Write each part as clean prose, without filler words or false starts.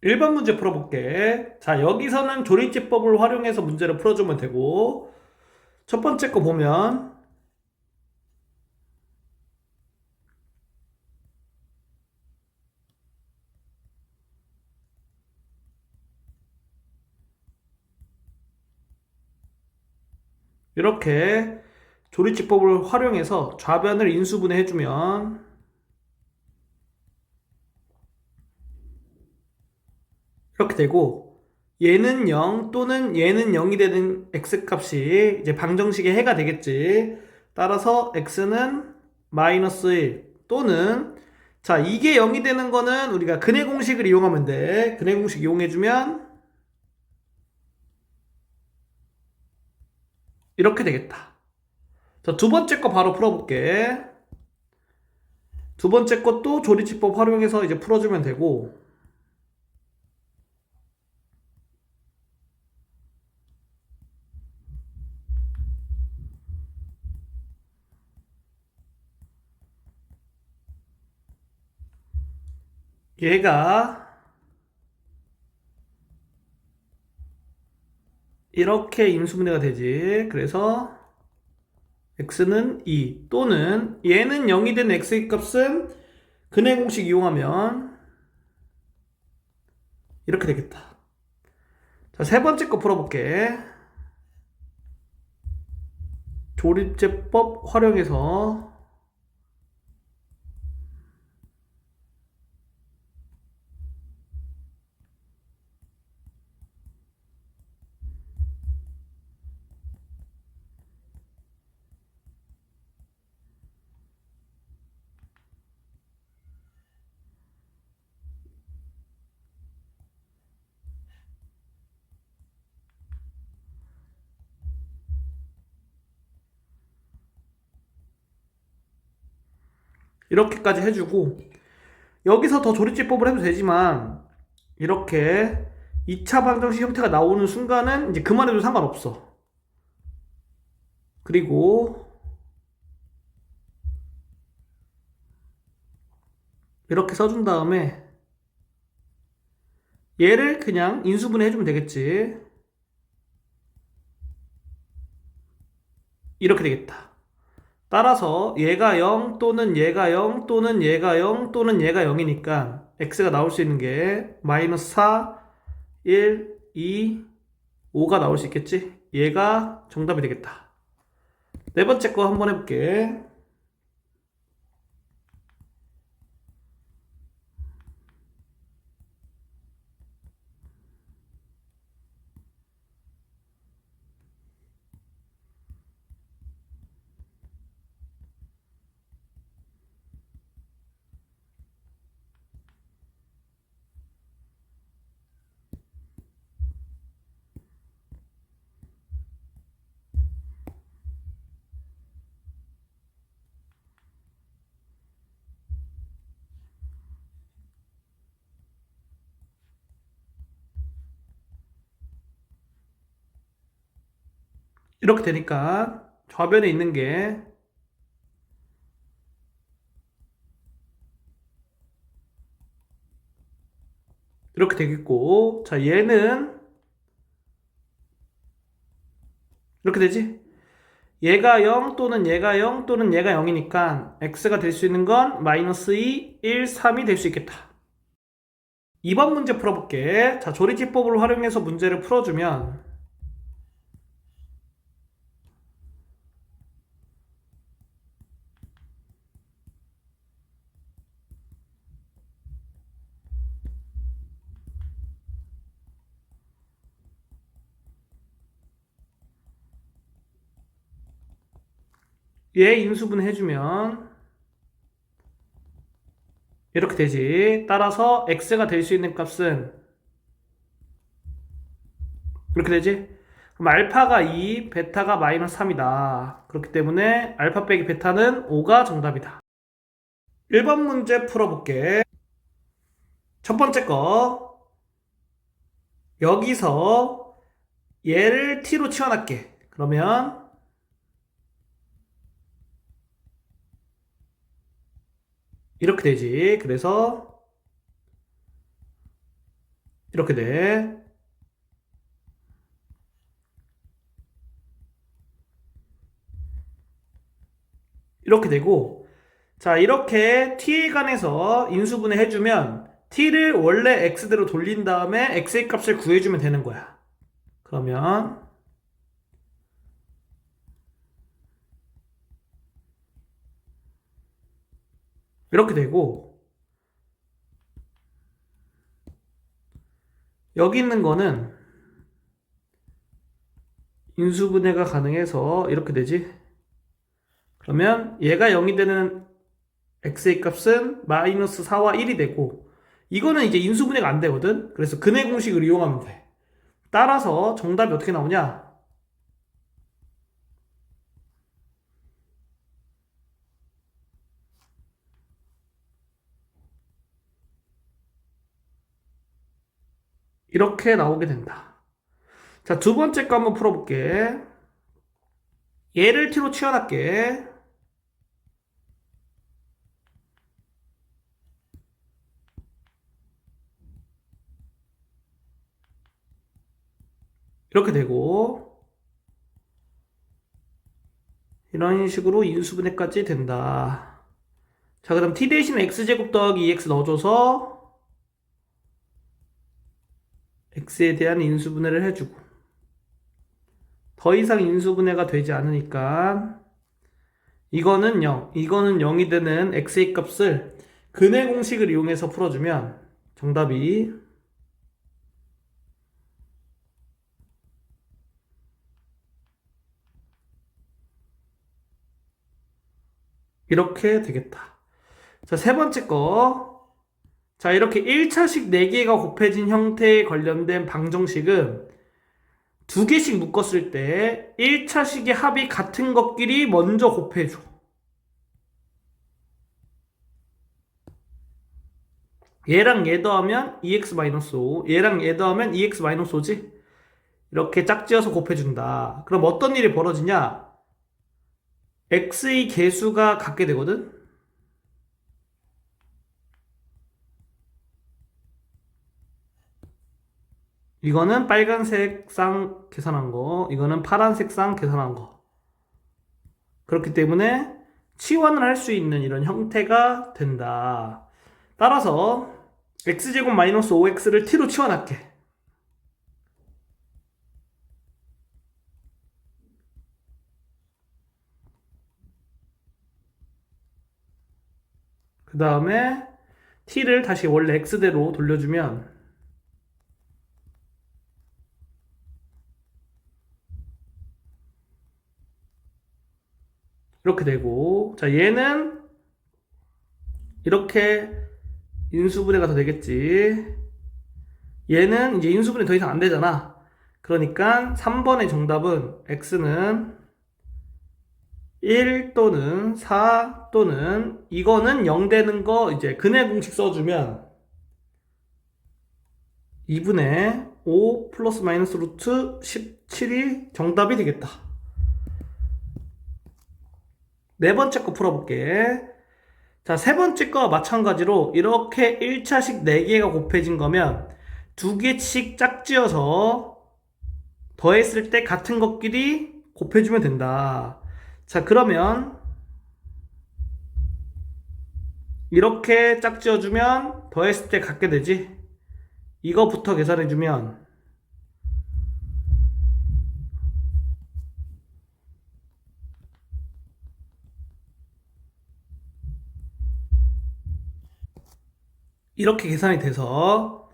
1번 문제 풀어볼게. 자, 여기서는 조리제법을 활용해서 문제를 풀어주면 되고, 첫 번째 거 보면, 이렇게 조리제법을 활용해서 좌변을 인수분해해주면, 이렇게 되고, 얘는 0 또는 얘는 0이 되는 x값이 이제 방정식의 해가 되겠지. 따라서 x는 마이너스 1 또는 자, 이게 0이 되는 거는 우리가 근해 공식을 이용하면 돼. 근해 공식 이용해주면 이렇게 되겠다. 자, 두 번째 거 바로 풀어볼게. 두 번째 것도 조리치법 활용해서 이제 풀어주면 되고, 얘가 이렇게 인수분해가 되지. 그래서 x는 2 또는 얘는 0이 된 x의 값은 근해 공식 이용하면 이렇게 되겠다. 자, 세 번째 거 풀어볼게. 조립제법 활용해서 이렇게까지 해주고, 여기서 더 조립제법을 해도 되지만 이렇게 2차 방정식 형태가 나오는 순간은 이제 그만해도 상관없어. 그리고 이렇게 써준 다음에 얘를 그냥 인수분해 해주면 되겠지. 이렇게 되겠다. 따라서 얘가 0 또는 얘가 0 또는 얘가 0 또는 얘가 0이니까 x가 나올 수 있는 게 마이너스 4, 1, 2, 5가 나올 수 있겠지? 얘가 정답이 되겠다. 네 번째 거 한번 해볼게. 이렇게 되니까 좌변에 있는 게 이렇게 되겠고, 자, 얘는 이렇게 되지? 얘가 0 또는 얘가 0 또는 얘가 0이니까 x가 될 수 있는 건 마이너스 2, 1, 3이 될 수 있겠다. 2번 문제 풀어볼게. 자, 조리기법을 활용해서 문제를 풀어주면 얘 인수분 해주면 이렇게 되지. 따라서 x가 될 수 있는 값은 이렇게 되지. 그럼 알파가 2, 베타가 마이너스 3이다. 그렇기 때문에 알파 빼기 베타는 5가 정답이다. 1번 문제 풀어볼게. 첫 번째 거. 여기서 얘를 t로 치환할게. 그러면 이렇게 되지. 그래서 이렇게 돼. 이렇게 되고, 자, 이렇게 t에 관해서 인수분해 해주면 t를 원래 x대로 돌린 다음에 x의 값을 구해주면 되는 거야. 그러면 이렇게 되고, 여기 있는 거는 인수분해가 가능해서 이렇게 되지. 그러면 얘가 0이 되는 x의 값은 마이너스 4와 1이 되고, 이거는 이제 인수분해가 안 되거든. 그래서 근해 공식을 이용하면 돼. 따라서 정답이 어떻게 나오냐? 이렇게 나오게 된다. 자, 두 번째 거 한번 풀어볼게. 얘를 t로 치환할게. 이렇게 되고, 이런 식으로 인수분해까지 된다. 자, 그럼 t 대신에 x제곱 더하기 2x 넣어줘서 x에 대한 인수분해를 해주고, 더 이상 인수분해가 되지 않으니까 이거는 0, 이거는 0이 되는 x의 값을 근해 공식을 이용해서 풀어주면 정답이 이렇게 되겠다. 자, 세 번째 거. 자, 이렇게 1차식 4개가 곱해진 형태에 관련된 방정식은 두 개씩 묶었을 때 1차식의 합이 같은 것끼리 먼저 곱해줘. 얘랑 얘 더하면 2x-5, 얘랑 얘 더하면 2x-5지? 이렇게 짝지어서 곱해준다. 그럼 어떤 일이 벌어지냐? x의 개수가 같게 되거든? 이거는 빨간색 쌍 계산한 거, 이거는 파란색 쌍 계산한 거. 그렇기 때문에 치환을 할 수 있는 이런 형태가 된다. 따라서 x제곱 마이너스 5x를 t로 치환할게. 그 다음에 t를 다시 원래 x대로 돌려주면 이렇게 되고, 자, 얘는 이렇게 인수분해가 더 되겠지. 얘는 이제 인수분해 더 이상 안 되잖아. 그러니까 3번의 정답은 x는 1 또는 4 또는 이거는 0 되는 거 이제 근해 공식 써주면 2분의 5 플러스 마이너스 루트 17이 정답이 되겠다. 네 번째 거 풀어볼게. 자, 세 번째 거 마찬가지로 이렇게 1차식 4개가 곱해진 거면 2개씩 짝지어서 더했을 때 같은 것끼리 곱해주면 된다. 자, 그러면 이렇게 짝지어주면 더했을 때 같게 되지. 이거부터 계산해주면 이렇게 계산이 돼서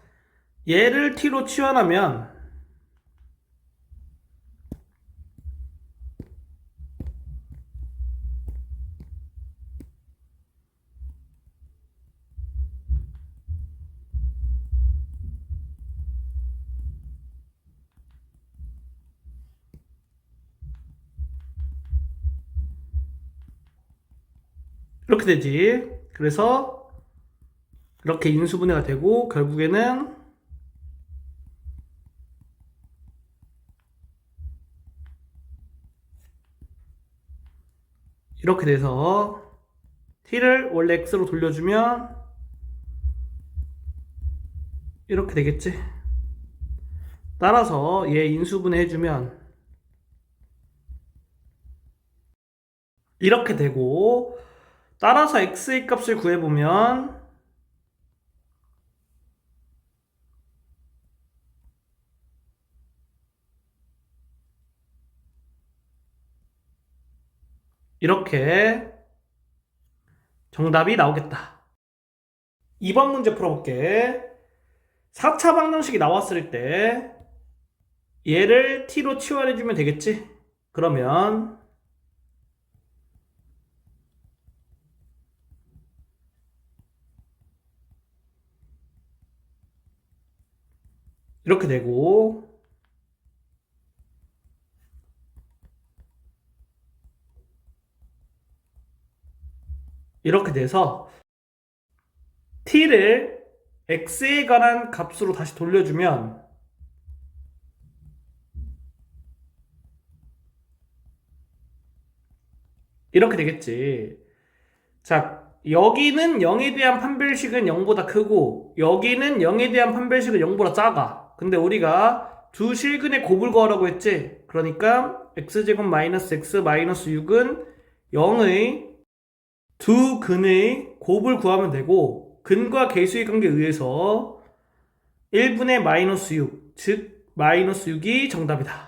얘를 t로 치환하면 이렇게 되지. 그래서 이렇게 인수분해가 되고 결국에는 이렇게 돼서 t를 원래 x로 돌려주면 이렇게 되겠지. 따라서 얘 인수분해 해주면 이렇게 되고, 따라서 x의 값을 구해보면 이렇게 정답이 나오겠다. 2번 문제 풀어볼게. 4차 방정식이 나왔을 때 얘를 t로 치환해주면 되겠지? 그러면 이렇게 되고, 이렇게 돼서 t를 x에 관한 값으로 다시 돌려주면 이렇게 되겠지. 자, 여기는 0에 대한 판별식은 0보다 크고 여기는 0에 대한 판별식은 0보다 작아. 근데 우리가 두 실근의 곱을 구하라고 했지. 그러니까 x제곱 마이너스 x 마이너스 6은 0의 두 근의 곱을 구하면 되고, 근과 계수의 관계에 의해서 1분의 마이너스 6, 즉 마이너스 6이 정답이다.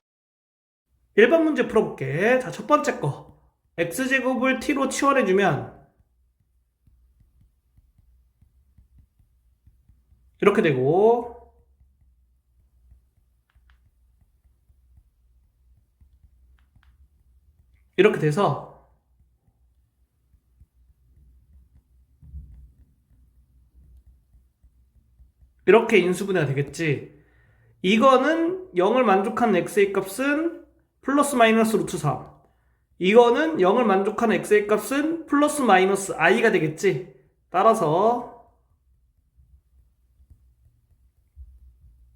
1번 문제 풀어볼게. 자, 첫 번째 거. x제곱을 t로 치환해주면 이렇게 되고, 이렇게 돼서 이렇게 인수분해가 되겠지. 이거는 0을 만족하는 x의 값은 플러스 마이너스 루트 3. 이거는 0을 만족하는 x의 값은 플러스 마이너스 i가 되겠지. 따라서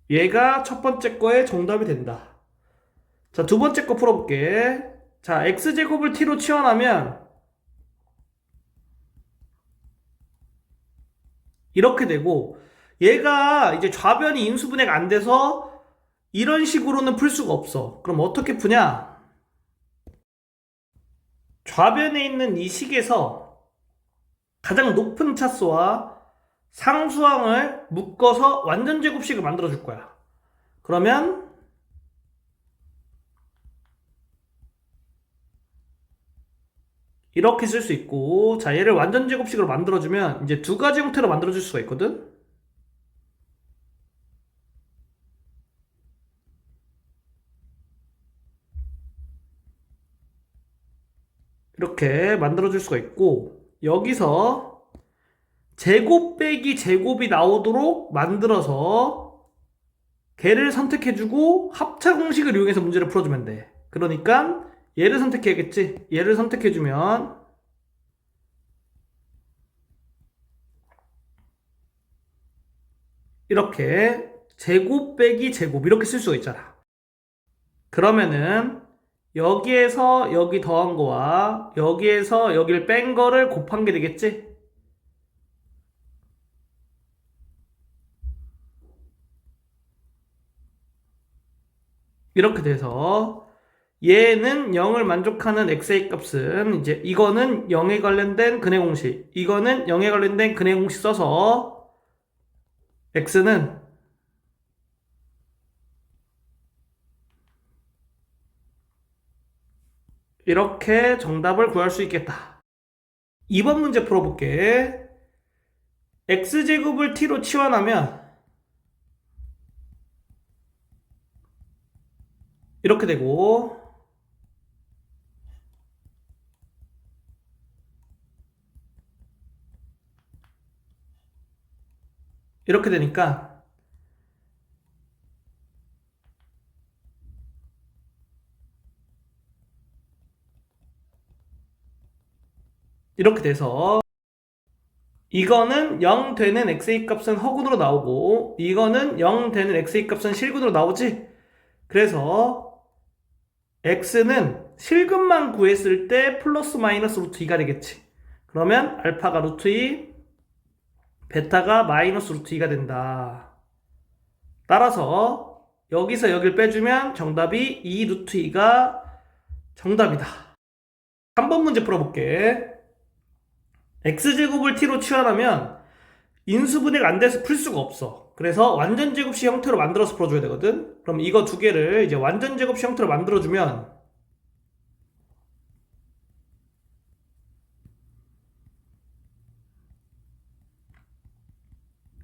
얘가 첫 번째 거의 정답이 된다. 자, 두 번째 거 풀어볼게. 자, x제곱을 t로 치환하면 이렇게 되고, 얘가 이제 좌변이 인수분해가 안 돼서 이런 식으로는 풀 수가 없어. 그럼 어떻게 푸냐? 좌변에 있는 이 식에서 가장 높은 차수와 상수항을 묶어서 완전 제곱식을 만들어 줄 거야. 그러면 이렇게 쓸 수 있고, 자, 얘를 완전 제곱식으로 만들어주면 이제 두 가지 형태로 만들어줄 수가 있거든? 이렇게 만들어줄 수가 있고, 여기서 제곱 빼기 제곱이 나오도록 만들어서 걔를 선택해주고 합차 공식을 이용해서 문제를 풀어주면 돼. 그러니까 얘를 선택해야겠지? 얘를 선택해주면 이렇게 제곱 빼기 제곱 이렇게 쓸 수가 있잖아. 그러면은 여기에서 여기 더한 거와 여기에서 여기를 뺀 거를 곱한 게 되겠지? 이렇게 돼서 얘는 0을 만족하는 x의 값은 이제 이거는 0에 관련된 근해 공식, 이거는 0에 관련된 근해 공식 써서 x는 이렇게 정답을 구할 수 있겠다. 2번 문제 풀어볼게. x제곱을 t로 치환하면 이렇게 되고, 이렇게 되니까 이렇게 돼서 이거는 0 되는 x의 값은 허군으로 나오고 이거는 0 되는 x의 값은 실근으로 나오지? 그래서 x는 실근만 구했을 때 플러스 마이너스 루트 2가 되겠지. 그러면 알파가 루트 2, 베타가 마이너스 루트 2가 된다. 따라서 여기서 여기를 빼주면 정답이 2 루트 2가 정답이다. 3번 문제 풀어볼게. x제곱을 t로 치환하면 인수분해가 안 돼서 풀 수가 없어. 그래서 완전제곱식 형태로 만들어서 풀어줘야 되거든. 그럼 이거 두 개를 이제 완전제곱식 형태로 만들어주면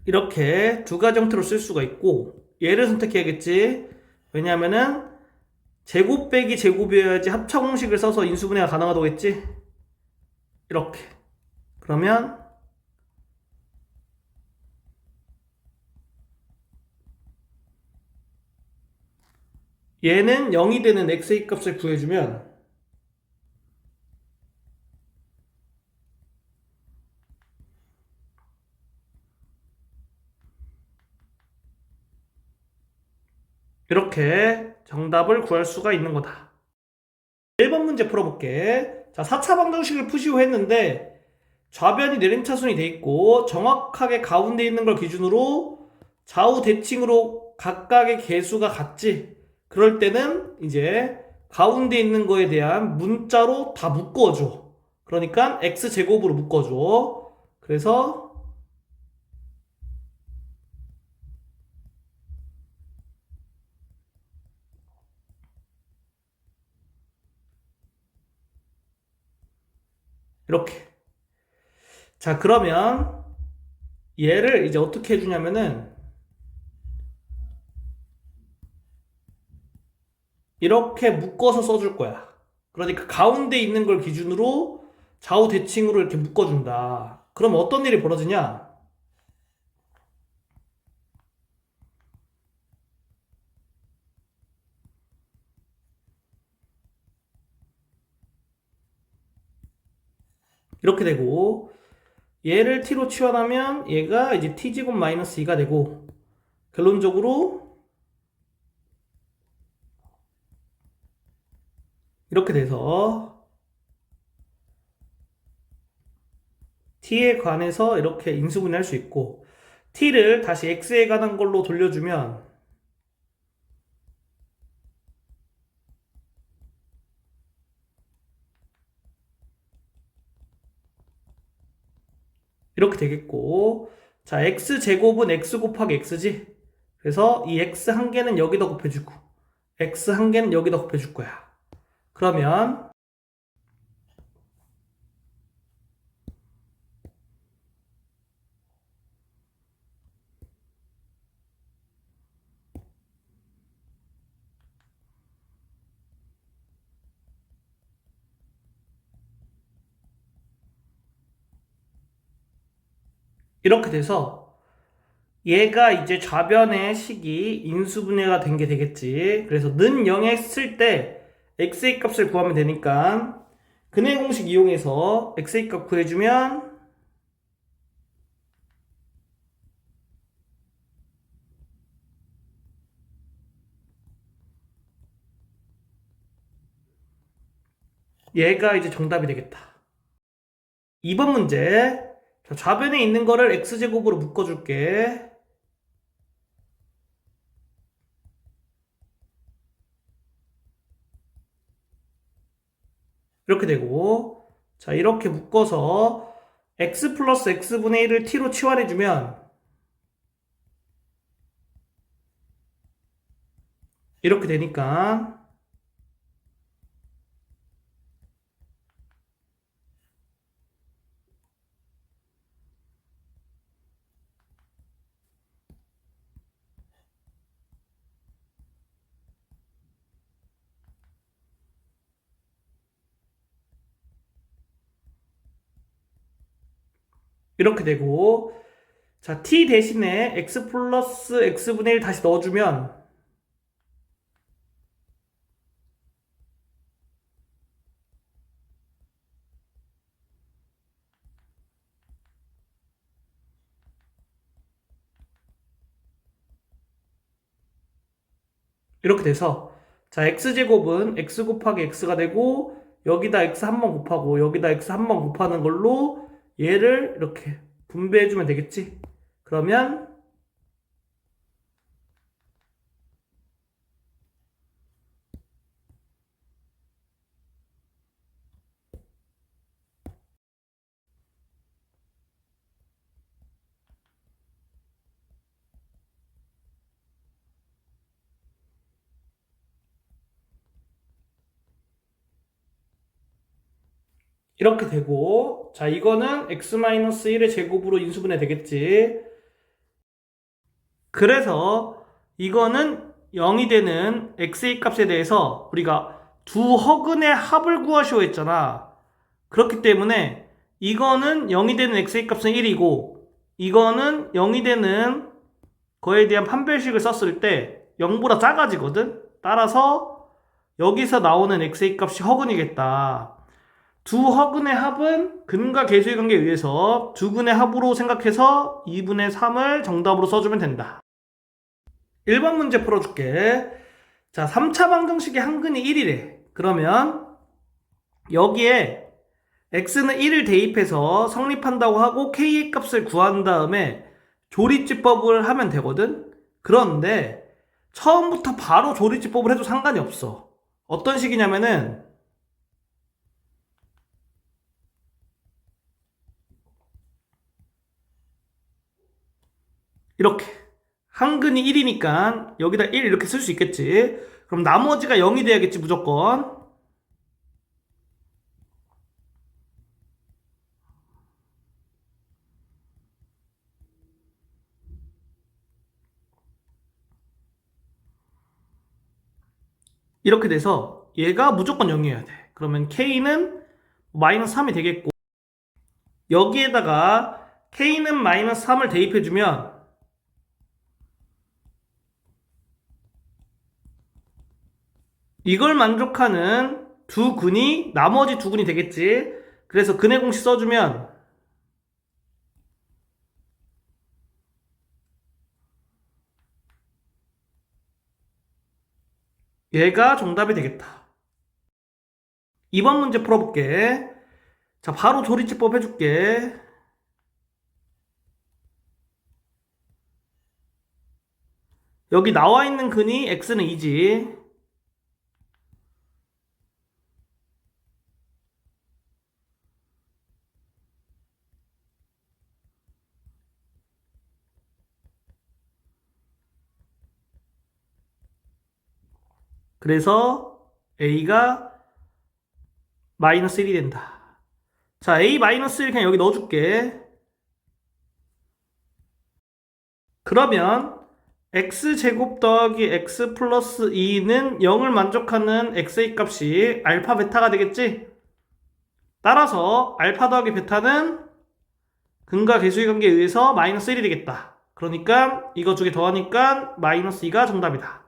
이렇게 두 가지 형태로 쓸 수가 있고, 얘를 선택해야겠지. 왜냐하면은 제곱 빼기 제곱이어야지 합차 공식을 써서 인수분해가 가능하다겠지. 이렇게. 그러면 얘는 0이 되는 x의 값을 구해주면 이렇게 정답을 구할 수가 있는 거다. 1번 문제 풀어볼게. 자, 4차 방정식을 푸시오 했는데 좌변이 내림차순이 돼 있고 정확하게 가운데 있는 걸 기준으로 좌우 대칭으로 각각의 개수가 같지. 그럴 때는 이제 가운데 있는 거에 대한 문자로 다 묶어줘. 그러니까 x제곱으로 묶어줘. 그래서 이렇게. 자, 그러면 얘를 이제 어떻게 해주냐면은 이렇게 묶어서 써줄 거야. 그러니까 가운데 있는 걸 기준으로 좌우 대칭으로 이렇게 묶어준다. 그럼 어떤 일이 벌어지냐? 이렇게 되고, 얘를 t로 치환하면 얘가 이제 t제곱 마이너스 2가 되고, 결론적으로 이렇게 돼서 t에 관해서 이렇게 인수분해할 수 있고, t를 다시 x에 관한 걸로 돌려주면 이렇게 되겠고, 자, x제곱은 x 곱하기 x지. 그래서 이 x 한 개는 여기다 곱해주고 x 한 개는 여기다 곱해줄 거야. 그러면 이렇게 돼서 얘가 이제 좌변의 식이 인수분해가 된 게 되겠지. 그래서 는 0에 했을 때 x의 값을 구하면 되니까 근해 공식 이용해서 x의 값 구해주면 얘가 이제 정답이 되겠다. 2번 문제. 자, 좌변에 있는 거를 x제곱으로 묶어줄게. 이렇게 되고, 자, 이렇게 묶어서 x 플러스 x분의 1을 t로 치환해주면 이렇게 되니까 이렇게 되고, 자, t 대신에 x 플러스 x분의 1 다시 넣어주면 이렇게 돼서, 자, x제곱은 x 곱하기 x가 되고 여기다 x 한 번 곱하고 여기다 x 한 번 곱하는 걸로 얘를 이렇게 분배해주면 되겠지. 그러면 이렇게 되고, 자, 이거는 x-1의 제곱으로 인수분해 되겠지. 그래서 이거는 0이 되는 x의 값에 대해서 우리가 두 허근의 합을 구하시오 했잖아. 그렇기 때문에 이거는 0이 되는 x의 값은 1이고 이거는 0이 되는 거에 대한 판별식을 썼을 때 0보다 작아지거든. 따라서 여기서 나오는 x의 값이 허근이겠다. 두 허근의 합은 근과 계수의 관계에 의해서 두 근의 합으로 생각해서 2분의 3을 정답으로 써주면 된다. 1번 문제 풀어줄게. 자, 3차 방정식의 한 근이 1이래. 그러면 여기에 x는 1을 대입해서 성립한다고 하고 k의 값을 구한 다음에 조리집법을 하면 되거든. 그런데 처음부터 바로 조리집법을 해도 상관이 없어. 어떤 식이냐면은 이렇게 한 근이 1이니까 여기다 1 이렇게 쓸 수 있겠지. 그럼 나머지가 0이 돼야겠지 무조건. 이렇게 돼서 얘가 무조건 0이어야 돼. 그러면 k는 마이너스 3이 되겠고 여기에다가 k는 마이너스 3을 대입해주면 이걸 만족하는 두 근이 나머지 두 근이 되겠지. 그래서 근의 공식 써주면 얘가 정답이 되겠다. 2번 문제 풀어볼게. 자, 바로 조리집법 해줄게. 여기 나와 있는 근이 x는 2지. 그래서 a가 마이너스 1이 된다. 자, a 마이너스 1 그냥 여기 넣어줄게. 그러면 x제곱 더하기 x 플러스 2는 0을 만족하는 x의 값이 알파 베타가 되겠지? 따라서 알파 더하기 베타는 근과 계수의 관계에 의해서 마이너스 1이 되겠다. 그러니까 이거 두 개 더하니까 마이너스 2가 정답이다.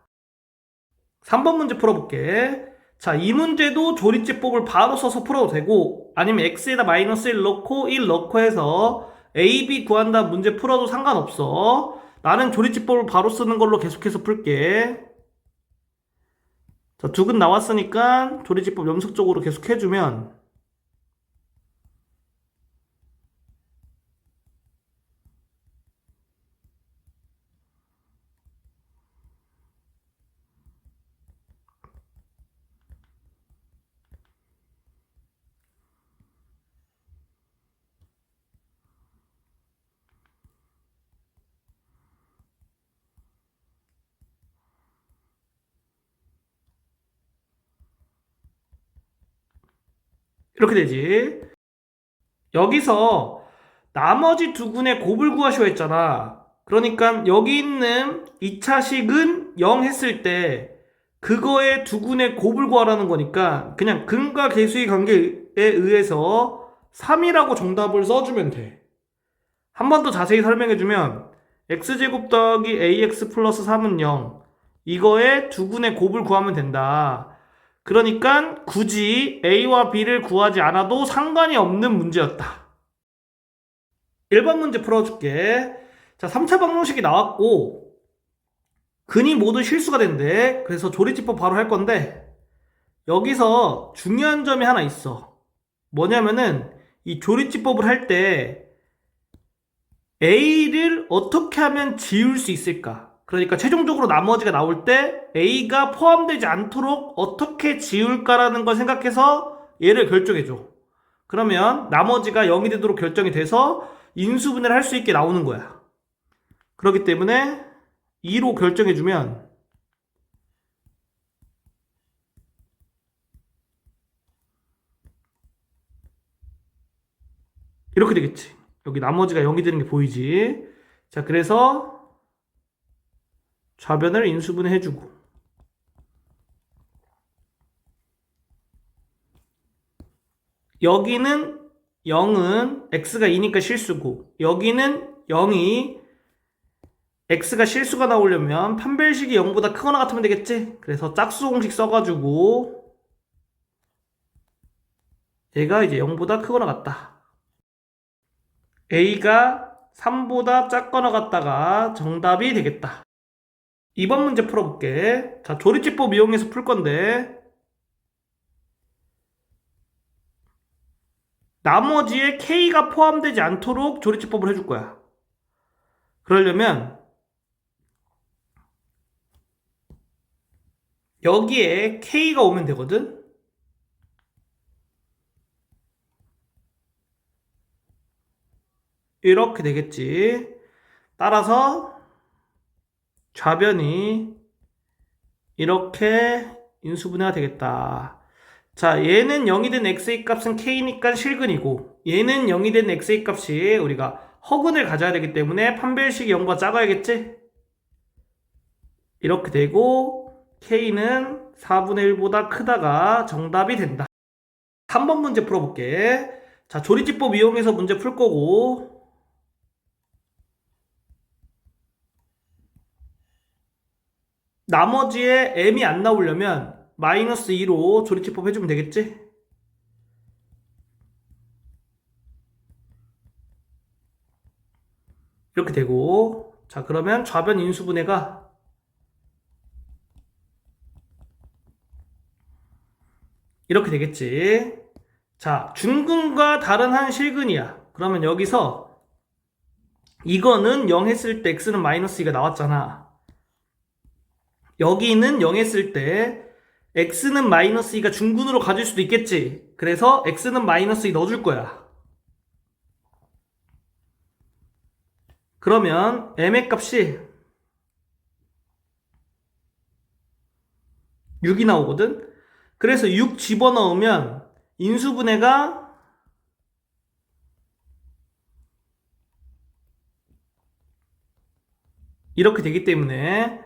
3번 문제 풀어볼게. 자, 이 문제도 조리집법을 바로 써서 풀어도 되고 아니면 x에다 마이너스 1 넣고 1 넣고 해서 a, b 구한다 문제 풀어도 상관없어. 나는 조리집법을 바로 쓰는 걸로 계속해서 풀게. 자, 두 근 나왔으니까 조리집법 연속적으로 계속 해주면 이렇게 되지. 여기서 나머지 두 근의 곱을 구하시오 했잖아. 그러니까 여기 있는 2차식은 0 했을 때 그거의 두 근의 곱을 구하라는 거니까 그냥 근과 계수의 관계에 의해서 3이라고 정답을 써주면 돼. 한 번 더 자세히 설명해주면 x제곱 더하기 ax 플러스 3은 0 이거의 두 근의 곱을 구하면 된다. 그러니까 굳이 a와 b를 구하지 않아도 상관이 없는 문제였다. 1번 문제 풀어줄게. 자, 3차 방정식이 나왔고 근이 모두 실수가 된대. 그래서 조리집법 바로 할 건데 여기서 중요한 점이 하나 있어. 뭐냐면은 이 조리집법을 할 때 a를 어떻게 하면 지울 수 있을까? 그러니까 최종적으로 나머지가 나올 때 a가 포함되지 않도록 어떻게 지울까라는 걸 생각해서 얘를 결정해줘. 그러면 나머지가 0이 되도록 결정이 돼서 인수분해를 할 수 있게 나오는 거야. 그렇기 때문에 2로 결정해주면 이렇게 되겠지. 여기 나머지가 0이 되는 게 보이지. 자, 그래서 좌변을 인수분해 해주고, 여기는 0은 x가 2니까 실수고, 여기는 0이 x가 실수가 나오려면 판별식이 0보다 크거나 같으면 되겠지? 그래서 짝수 공식 써가지고 얘가 이제 0보다 크거나 같다. a가 3보다 작거나 같다가 정답이 되겠다. 2번 문제 풀어볼게. 자, 조리집법 이용해서 풀 건데 나머지에 k가 포함되지 않도록 조리집법을 해줄 거야. 그러려면 여기에 k가 오면 되거든. 이렇게 되겠지. 따라서 좌변이 이렇게 인수분해가 되겠다. 자, 얘는 0이 된 x의 값은 k니까 실근이고, 얘는 0이 된 x의 값이 우리가 허근을 가져야 되기 때문에 판별식이 0보다 작아야겠지? 이렇게 되고 k는 4분의 1보다 크다가 정답이 된다. 3번 문제 풀어볼게. 자, 조리집법 이용해서 문제 풀 거고, 나머지에 m이 안 나오려면 마이너스 2로 조리집법 해주면 되겠지? 이렇게 되고, 자, 그러면 좌변 인수분해가 이렇게 되겠지. 자, 중근과 다른 한 실근이야. 그러면 여기서 이거는 0 했을 때 x는 마이너스 2가 나왔잖아. 여기는 0 했을 때 x는 마이너스 2가 중근으로 가질 수도 있겠지. 그래서 x는 마이너스 2 넣어줄 거야. 그러면 m의 값이 6이 나오거든. 그래서 6 집어넣으면 인수분해가 이렇게 되기 때문에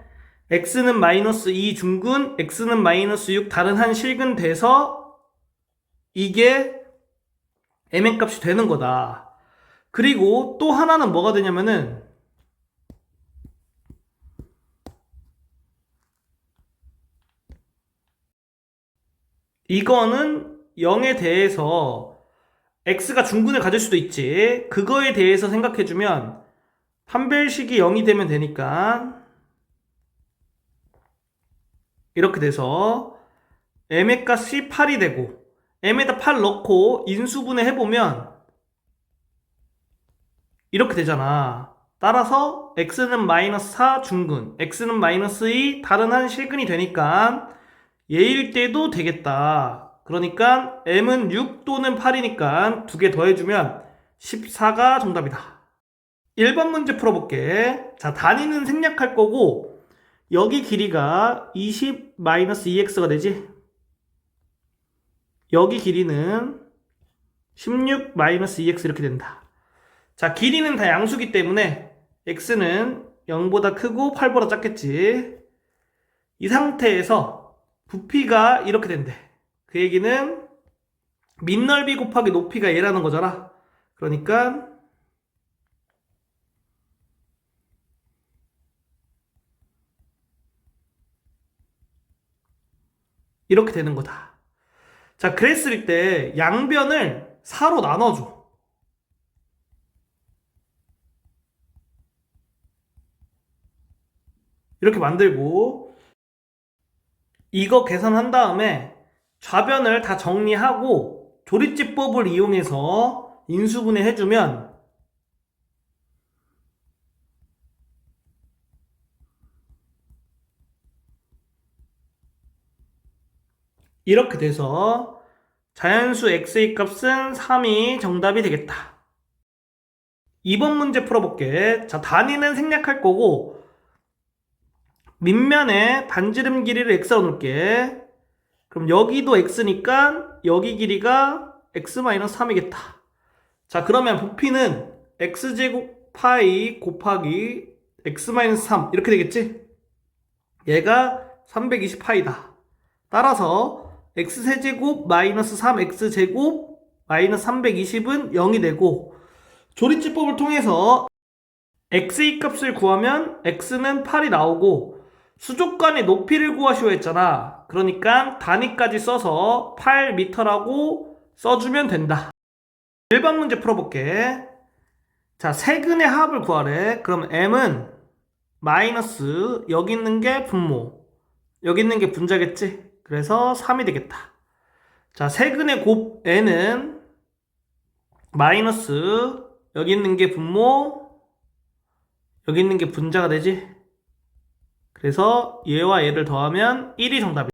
x는 마이너스 2 중근, x는 마이너스 6 다른 한 실근 돼서 이게 m의 값이 되는 거다. 그리고 또 하나는 뭐가 되냐면은 이거는 0에 대해서 x가 중근을 가질 수도 있지. 그거에 대해서 생각해주면 판별식이 0이 되면 되니까 이렇게 돼서 m의 값이 8이 되고, m에다 8 넣고 인수분해 해보면 이렇게 되잖아. 따라서 x는 마이너스 4 중근, x는 마이너스 2 다른 한 실근이 되니까 얘일 때도 되겠다. 그러니까 m은 6 또는 8이니까 두 개 더해주면 14가 정답이다. 1번 문제 풀어볼게. 자, 단위는 생략할 거고 여기 길이가 20-2x가 되지? 여기 길이는 16-2x 이렇게 된다. 자, 길이는 다 양수기 때문에 x는 0보다 크고 8보다 작겠지. 이 상태에서 부피가 이렇게 된대. 그 얘기는 밑넓이 곱하기 높이가 얘라는 거잖아. 그러니까 이렇게 되는 거다. 자, 그랬을 때 양변을 4로 나눠줘. 이렇게 만들고 이거 계산한 다음에 좌변을 다 정리하고 조리집법을 이용해서 인수분해 해주면 이렇게 돼서 자연수 x의 값은 3이 정답이 되겠다. 2번 문제 풀어볼게. 자, 단위는 생략할 거고 밑면에 반지름 길이를 x로 놓을게. 그럼 여기도 x니까 여기 길이가 x-3이겠다. 자, 그러면 부피는 x제곱 파이 곱하기 x-3 이렇게 되겠지? 얘가 320파이다. 따라서 x세제곱 마이너스 3x제곱 마이너스 320은 0이 되고, 조리집법을 통해서 x의 값을 구하면 x는 8이 나오고 수족관의 높이를 구하시오 했잖아. 그러니까 단위까지 써서 8m라고 써주면 된다. 1번 문제 풀어볼게. 자, 세근의 합을 구하래. 그럼 m은 마이너스 여기 있는 게 분모, 여기 있는 게 분자겠지? 그래서 3이 되겠다. 자, 세근의 곱 n은 마이너스 여기 있는 게 분모, 여기 있는 게 분자가 되지? 그래서 얘와 얘를 더하면 1이 정답이다.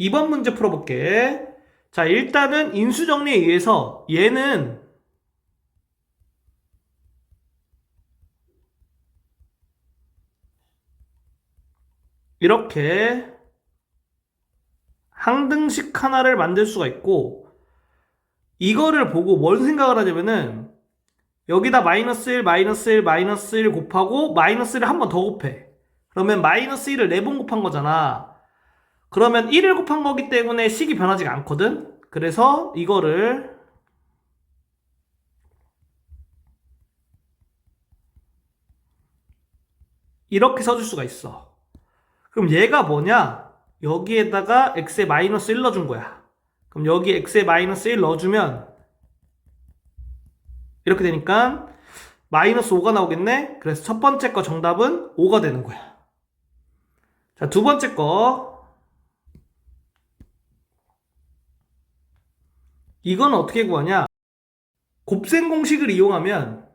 2번 문제 풀어볼게. 자, 일단은 인수정리에 의해서 얘는 이렇게 항등식 하나를 만들 수가 있고, 이거를 보고 뭘 생각을 하냐면은 여기다 마이너스 1, 마이너스 1, 마이너스 1 곱하고 마이너스 1을 한 번 더 곱해. 그러면 마이너스 1을 4번 곱한 거잖아. 그러면 1을 곱한 거기 때문에 식이 변하지가 않거든. 그래서 이거를 이렇게 써줄 수가 있어. 그럼 얘가 뭐냐? 여기에다가 x에 마이너스 1 넣어준 거야. 그럼 여기 x에 마이너스 1 넣어주면 이렇게 되니까 마이너스 5가 나오겠네? 그래서 첫 번째 거 정답은 5가 되는 거야. 자, 두 번째 거. 이건 어떻게 구하냐? 곱셈 공식을 이용하면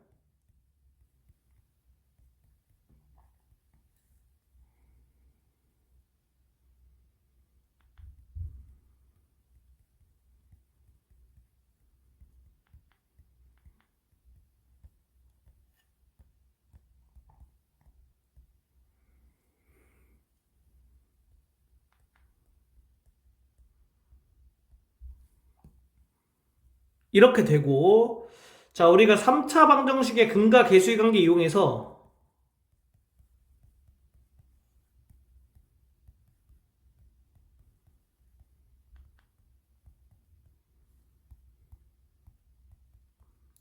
이렇게 되고, 자, 우리가 3차 방정식의 근과 계수의 관계 이용해서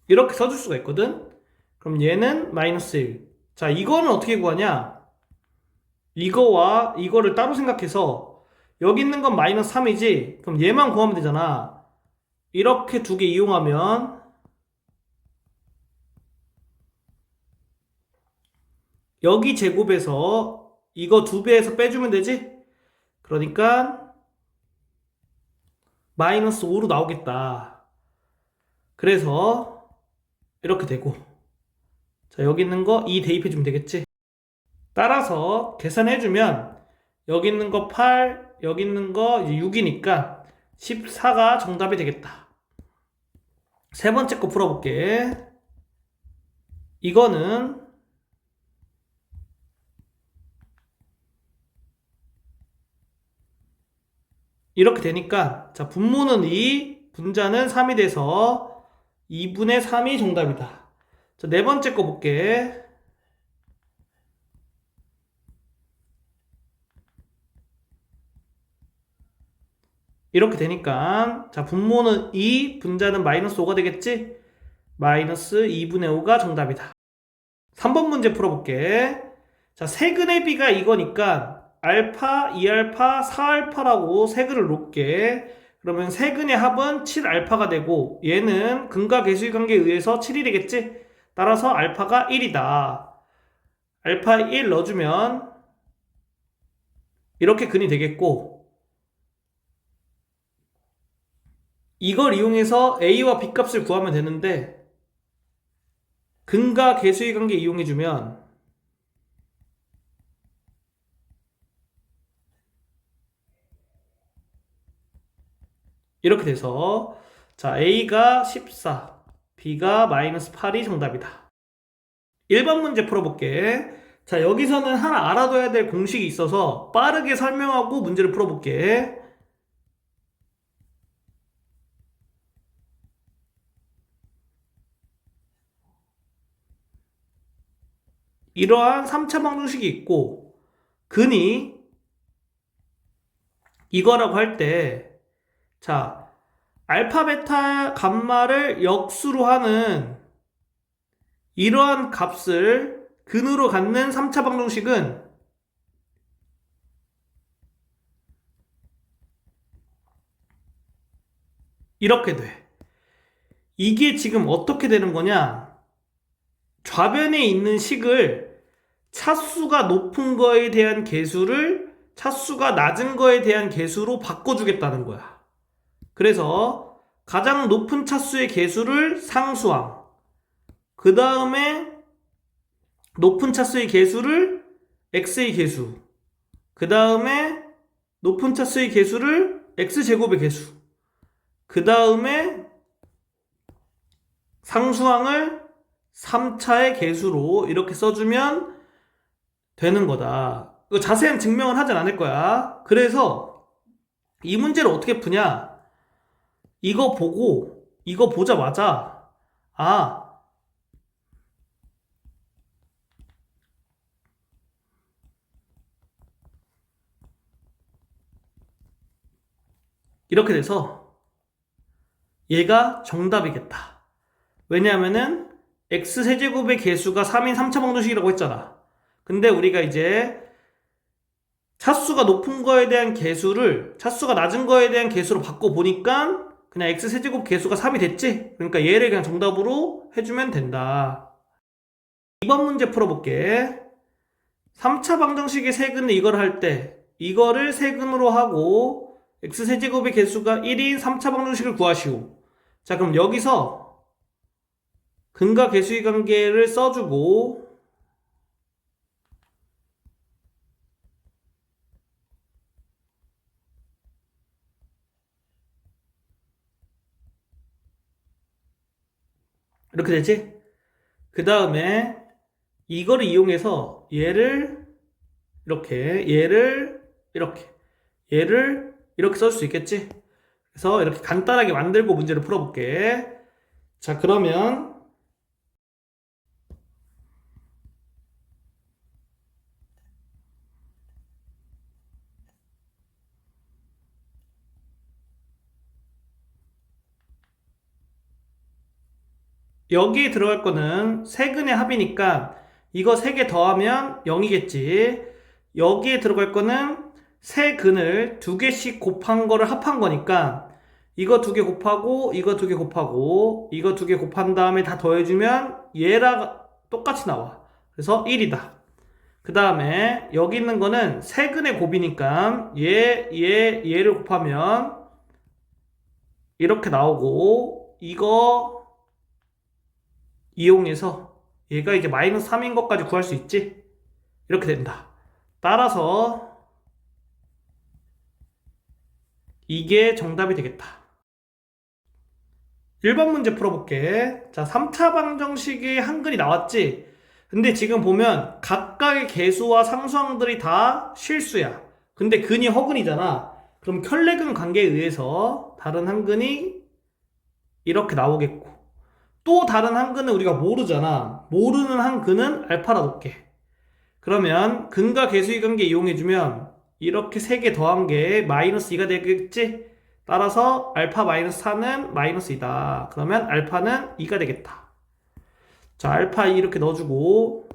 이렇게 써줄 수가 있거든? 그럼 얘는 마이너스 1. 자, 이거는 어떻게 구하냐? 이거와 이거를 따로 생각해서 여기 있는 건 마이너스 3이지? 그럼 얘만 구하면 되잖아. 이렇게 두 개 이용하면 여기 제곱에서 이거 2배에서 빼주면 되지? 그러니까 마이너스 5로 나오겠다. 그래서 이렇게 되고, 자, 여기 있는 거 2 대입해주면 되겠지? 따라서 계산해주면 여기 있는 거 8, 여기 있는 거 이제 6이니까 14가 정답이 되겠다. 세 번째 거 풀어볼게. 이거는 이렇게 되니까, 자, 분모는 2, 분자는 3이 돼서 2분의 3이 정답이다. 자, 네 번째 거 볼게. 이렇게 되니까, 자, 분모는 2, 분자는 마이너스 5가 되겠지? 마이너스 2분의 5가 정답이다. 3번 문제 풀어볼게. 자, 세근의 비가 이거니까 알파, 2알파, 4알파라고 세근을 놓을게. 그러면 세근의 합은 7알파가 되고 얘는 근과 계수의 관계에 의해서 7이 되겠지? 따라서 알파가 1이다. 알파 1 넣어주면 이렇게 근이 되겠고, 이걸 이용해서 a와 b 값을 구하면 되는데 근과 계수의 관계 이용해주면 이렇게 돼서, 자, a가 14, b가 마이너스 8이 정답이다. 1번 문제 풀어볼게. 자, 여기서는 하나 알아둬야 될 공식이 있어서 빠르게 설명하고 문제를 풀어볼게. 이러한 3차 방정식이 있고 근이 이거라고 할 때 자, 알파, 베타, 감마를 역수로 하는 이러한 값을 근으로 갖는 3차 방정식은 이렇게 돼. 이게 지금 어떻게 되는 거냐? 좌변에 있는 식을 차수가 높은 거에 대한 개수를 차수가 낮은 거에 대한 개수로 바꿔주겠다는 거야. 그래서 가장 높은 차수의 개수를 상수항, 그 다음에 높은 차수의 개수를 x의 개수, 그 다음에 높은 차수의 개수를 x제곱의 개수, 그 다음에 상수항을 3차의 개수로 이렇게 써주면 되는 거다. 이거 자세한 증명은 하진 않을 거야. 그래서 이 문제를 어떻게 푸냐? 이거 보고 이거 보자마자 이렇게 돼서 얘가 정답이겠다. 왜냐하면은 x세제곱의 개수가 3인 3차 방정식이라고 했잖아. 근데 우리가 이제 차수가 높은 거에 대한 개수를 차수가 낮은 거에 대한 개수로 바꿔보니까 그냥 x세제곱 개수가 3이 됐지? 그러니까 얘를 그냥 정답으로 해주면 된다. 2번 문제 풀어볼게. 3차 방정식의 세근을 이걸 할 때 이거를 세근으로 하고 x세제곱의 개수가 1인 3차 방정식을 구하시오. 자, 그럼 여기서 근과 개수의 관계를 써주고 이렇게 되지? 그 다음에 이거를 이용해서 얘를 이렇게 얘를 이렇게 쓸 수 있겠지? 그래서 이렇게 간단하게 만들고 문제를 풀어볼게. 자, 그러면 여기에 들어갈 거는 세근의 합이니까 이거 3개 더하면 0이겠지. 여기에 들어갈 거는 세 근을 2개씩 곱한 거를 합한 거니까 이거 2개 곱하고 이거 2개 곱하고 이거 2개 곱한 다음에 다 더해주면 얘랑 똑같이 나와. 그래서 1이다. 그 다음에 여기 있는 거는 세 근의 곱이니까 얘를 곱하면 이렇게 나오고 이거 이용해서 얘가 이제 마이너스 3인 것까지 구할 수 있지? 이렇게 된다. 따라서 이게 정답이 되겠다. 1번 문제 풀어볼게. 자, 3차 방정식의 한글이 나왔지? 근데 지금 보면 각각의 개수와 상수항들이 다 실수야. 근데 근이 허근이잖아. 그럼 켤레근 관계에 의해서 다른 한근이 이렇게 나오겠고 또 다른 한근은 우리가 모르잖아. 모르는 한근은 알파라 놓게. 그러면 근과 개수의 관계 이용해주면 이렇게 3개 더한 게 마이너스 2가 되겠지? 따라서 알파 마이너스 4는 마이너스 2다. 그러면 알파는 2가 되겠다. 자, 알파 2 이렇게 넣어주고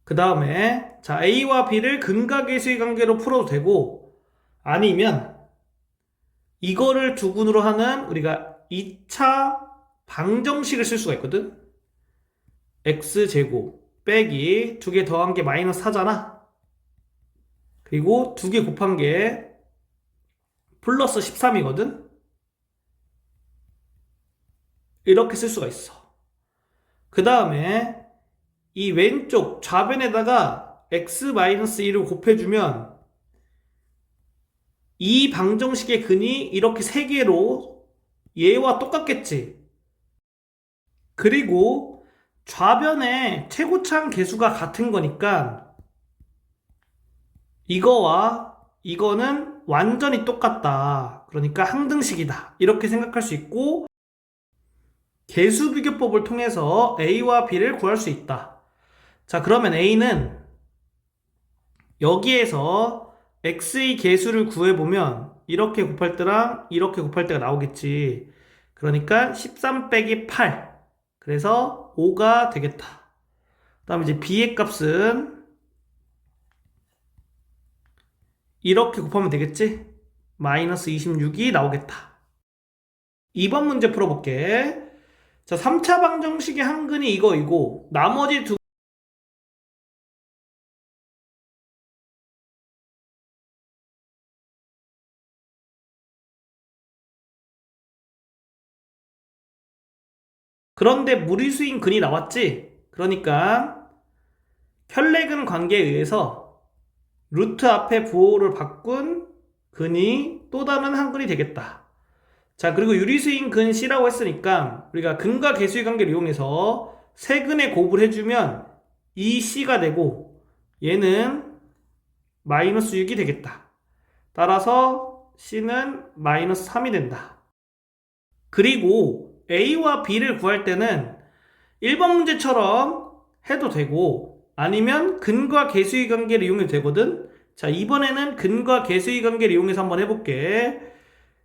그 다음에 자, A와 B를 근과 개수의 관계로 풀어도 되고 아니면 이거를 두 군으로 하는 우리가 2차 방정식을 쓸 수가 있거든. x제곱 빼기 2개 더한 게 마이너스 4잖아. 그리고 2개 곱한 게 플러스 13이거든. 이렇게 쓸 수가 있어. 그 다음에 이 왼쪽 좌변에다가 x-1을 곱해주면 이 방정식의 근이 이렇게 3개로 얘와 똑같겠지. 그리고 좌변에 최고차항 개수가 같은 거니까 이거와 이거는 완전히 똑같다. 그러니까 항등식이다. 이렇게 생각할 수 있고 개수 비교법을 통해서 A와 B를 구할 수 있다. 자, 그러면 A는 여기에서 X의 개수를 구해보면 이렇게 곱할 때랑 이렇게 곱할 때가 나오겠지. 그러니까 13 빼기 8. 그래서 5가 되겠다. 그 다음에 이제 B의 값은 이렇게 곱하면 되겠지? 마이너스 26이 나오겠다. 2번 문제 풀어볼게. 자, 3차 방정식의 한근이 이거이고 나머지 두 그런데 무리수인 근이 나왔지? 그러니까 혈내근 관계에 의해서 루트 앞에 부호를 바꾼 근이 또 다른 한근이 되겠다. 자, 그리고 유리수인 근 C라고 했으니까 우리가 근과 개수의 관계를 이용해서 세 근의 곱을 해주면 이 C가 되고 얘는 마이너스 6이 되겠다. 따라서 C는 마이너스 3이 된다. 그리고 A와 B를 구할 때는 1번 문제처럼 해도 되고 아니면 근과 개수의 관계를 이용해도 되거든. 자, 이번에는 근과 개수의 관계를 이용해서 한번 해볼게.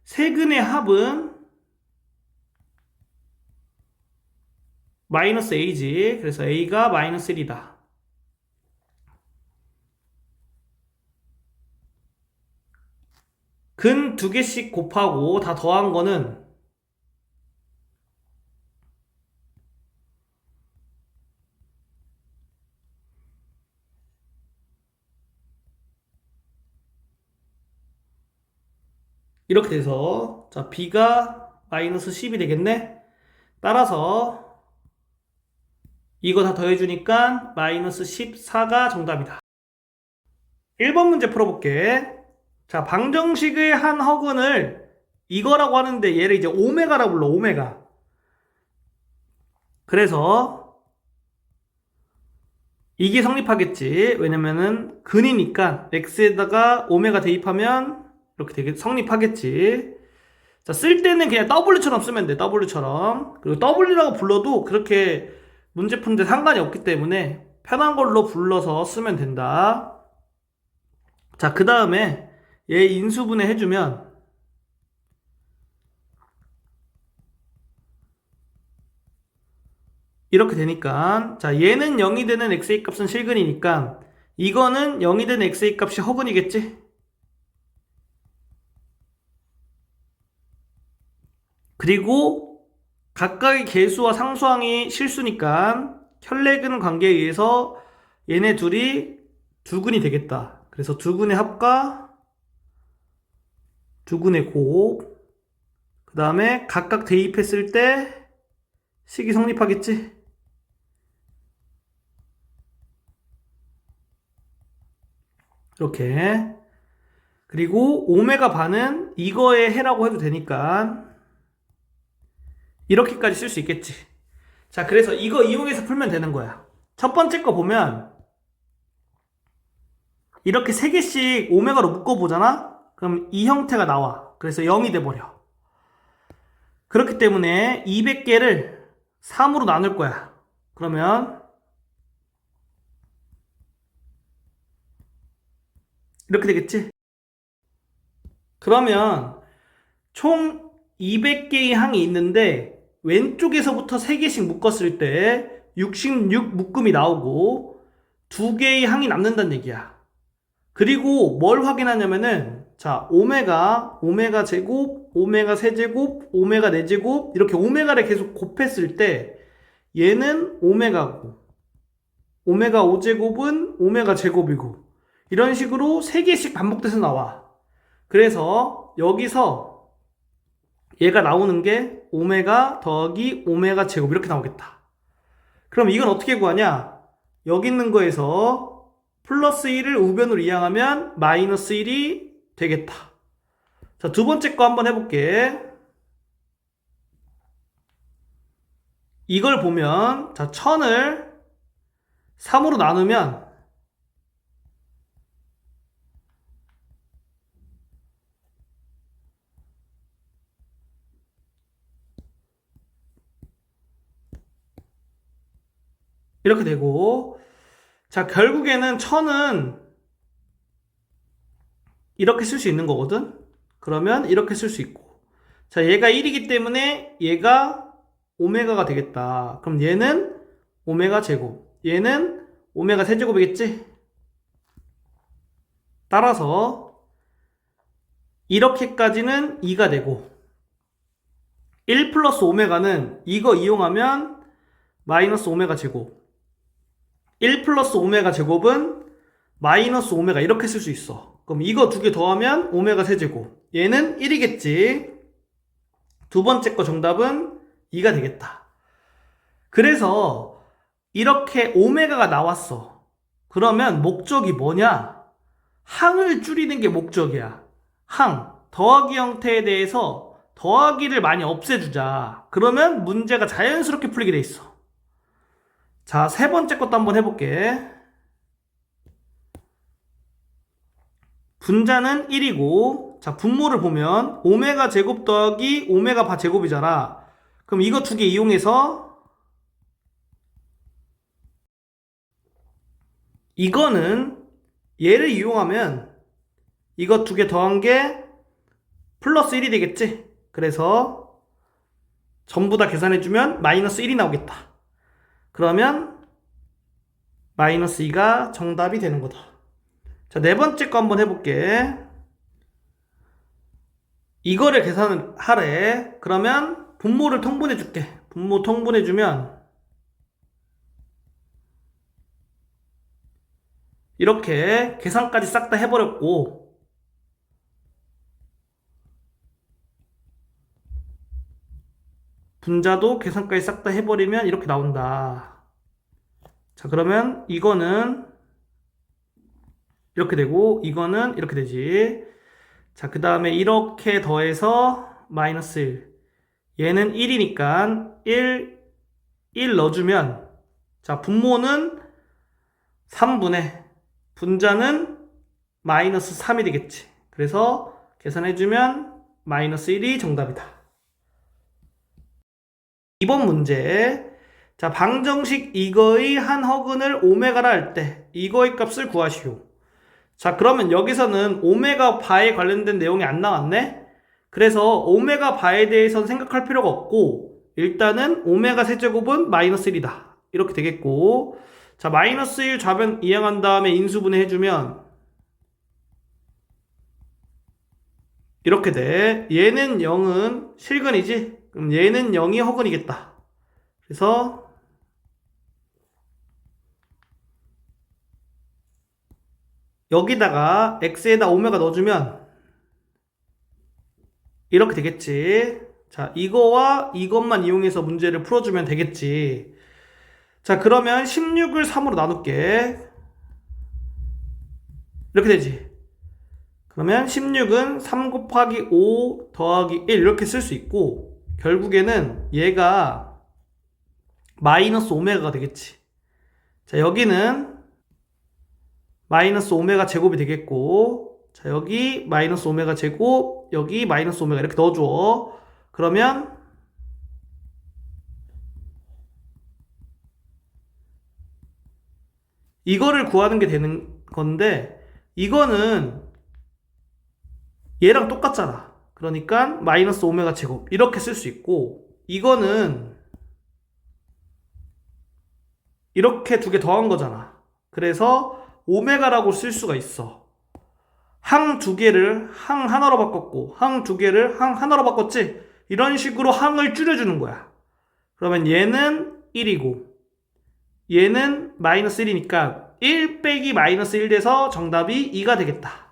세 근의 합은 마이너스 A지. 그래서 A가 마이너스 1이다. 근 두 개씩 곱하고 다 더한 거는 이렇게 돼서 자, B가 마이너스 10이 되겠네. 따라서 이거 다 더해주니까 마이너스 14가 정답이다. 1번 문제 풀어볼게. 자, 방정식의 한 허근을 이거라고 하는데 얘를 이제 오메가라고 불러, 오메가. 그래서 이게 성립하겠지. 왜냐면은 근이니까 x에다가 오메가 대입하면 이렇게 되게 성립하겠지. 자, 쓸 때는 그냥 W처럼 쓰면 돼, W처럼. 그리고 W라고 불러도 그렇게 문제 푸는데 상관이 없기 때문에 편한 걸로 불러서 쓰면 된다. 자, 그 다음에 얘 인수분해 해주면 이렇게 되니까 자, 얘는 0이 되는 x의 값은 실근이니까 이거는 0이 되는 x의 값이 허근이겠지? 그리고 각각의 개수와 상수항이 실수니까 혈내근 관계에 의해서 얘네 둘이 두근이 되겠다. 그래서 두근의 합과 두근의 곱, 그 다음에 각각 대입했을 때 식이 성립하겠지? 이렇게. 그리고 오메가 반은 이거의 해라고 해도 되니까 이렇게까지 쓸 수 있겠지. 자, 그래서 이거 이용해서 풀면 되는 거야. 첫 번째 거 보면 이렇게 세 개씩 오메가로 묶어보잖아? 그럼 이 형태가 나와. 그래서 0이 돼버려. 그렇기 때문에 200개를 3으로 나눌 거야. 그러면 이렇게 되겠지? 그러면 총 200개의 항이 있는데 왼쪽에서부터 3개씩 묶었을 때 66 묶음이 나오고 2개의 항이 남는다는 얘기야. 그리고 뭘 확인하냐면은 자, 오메가 제곱, 오메가 세제곱, 오메가 네제곱 이렇게 오메가를 계속 곱했을 때 얘는 오메가고 오메가 5제곱은 오메가 제곱이고 이런 식으로 3개씩 반복돼서 나와. 그래서 여기서 얘가 나오는 게 오메가 더하기 오메가 제곱 이렇게 나오겠다. 그럼 이건 어떻게 구하냐? 여기 있는 거에서 플러스 1을 우변으로 이항하면 마이너스 1이 되겠다. 자, 두 번째 거 한번 해볼게. 이걸 보면 자, 1000을 3으로 나누면 이렇게 되고, 자, 결국에는 1000은 이렇게 쓸 수 있는 거거든? 그러면 이렇게 쓸 수 있고. 자, 얘가 1이기 때문에 얘가 오메가가 되겠다. 그럼 얘는 오메가 제곱. 얘는 오메가 세제곱이겠지? 따라서 이렇게까지는 2가 되고 1 플러스 오메가는 이거 이용하면 마이너스 오메가 제곱. 1 플러스 오메가 제곱은 마이너스 오메가 이렇게 쓸 수 있어. 그럼 이거 두 개 더하면 오메가 세제곱. 얘는 1이겠지. 두 번째 거 정답은 2가 되겠다. 그래서 이렇게 오메가가 나왔어. 그러면 목적이 뭐냐? 항을 줄이는 게 목적이야. 항, 더하기 형태에 대해서 더하기를 많이 없애주자. 그러면 문제가 자연스럽게 풀리게 돼 있어. 자, 세 번째 것도 한번 해볼게. 분자는 1이고, 자, 분모를 보면 오메가 제곱 더하기 오메가 바 제곱이잖아. 그럼 이거 두 개 이용해서 이거는 얘를 이용하면 이거 두 개 더한 게 플러스 1이 되겠지? 그래서 전부 다 계산해주면 마이너스 1이 나오겠다. 그러면 마이너스 2가 정답이 되는 거다. 자, 네 번째 거 한번 해볼게. 이거를 계산을 하래. 그러면 분모를 통분해 줄게. 분모 통분해 주면 이렇게 계산까지 싹 다 해버렸고, 분자도 계산까지 싹 다 해버리면 이렇게 나온다. 자, 그러면 이거는 이렇게 되고 이거는 이렇게 되지. 자, 그 다음에 이렇게 더해서 마이너스 1. 얘는 1이니까 1 넣어주면, 자, 분모는 3분의 분자는 마이너스 3이 되겠지. 그래서 계산해주면 마이너스 1이 정답이다. 이번 문제. 자, 방정식 이거의 한 허근을 오메가라 할 때 이거의 값을 구하시오. 자, 그러면 여기서는 오메가 바에 관련된 내용이 안 나왔네? 그래서 오메가 바에 대해서는 생각할 필요가 없고 일단은 오메가 세제곱은 마이너스 1이다. 이렇게 되겠고, 자, 마이너스 1 좌변 이항한 다음에 인수분해 해주면 이렇게 돼. 얘는 0은 실근이지? 그럼 얘는 0이 허근이겠다. 그래서 여기다가 x에다 오메가 넣어주면 이렇게 되겠지. 자, 이거와 이것만 이용해서 문제를 풀어주면 되겠지. 자, 그러면 16을 3으로 나눌게. 이렇게 되지. 그러면 16은 3 곱하기 5 더하기 1 이렇게 쓸 수 있고, 결국에는 얘가 마이너스 오메가가 되겠지. 자, 여기는 마이너스 오메가 제곱이 되겠고, 자, 여기 마이너스 오메가 제곱, 여기 마이너스 오메가 이렇게 넣어줘. 그러면 이거를 구하는 게 되는 건데, 이거는 얘랑 똑같잖아. 그러니까 마이너스 오메가 제곱 이렇게 쓸 수 있고, 이거는 이렇게 두 개 더한 거잖아. 그래서 오메가라고 쓸 수가 있어. 항 두 개를 항 하나로 바꿨고, 항 두 개를 항 하나로 바꿨지? 이런 식으로 항을 줄여주는 거야. 그러면 얘는 1이고 얘는 마이너스 1이니까 1 빼기 마이너스 1 돼서 정답이 2가 되겠다.